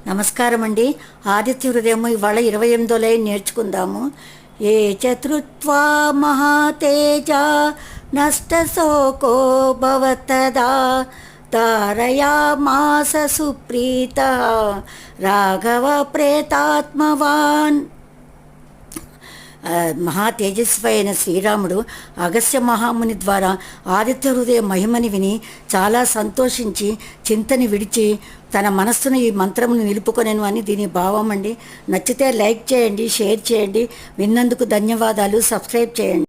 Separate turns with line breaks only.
నమస్కారం అండి. ఆదిత్య హృదయము ఇవాళ 28వ లైన్ నేర్చుకుందాము. ఏ చతుర్త్వా మహాతేజ నష్ట శోకో భవతదా తారయామాస సుప్రీత రాఘవ ప్రేతాత్మవాన్. మహా తేజస్వి అయిన శ్రీరాముడు అగస్త్య మహాముని ద్వారా ఆదిత్య హృదయ మహిమని విని చాలా సంతోషించి చింతని విడిచి తన మనస్సును ఈ మంత్రమును నిలుపుకొనెను అని దీని భావం అండి. నచ్చితే లైక్ చేయండి, షేర్ చేయండి. విన్నందుకు ధన్యవాదాలు. సబ్స్క్రైబ్ చేయండి.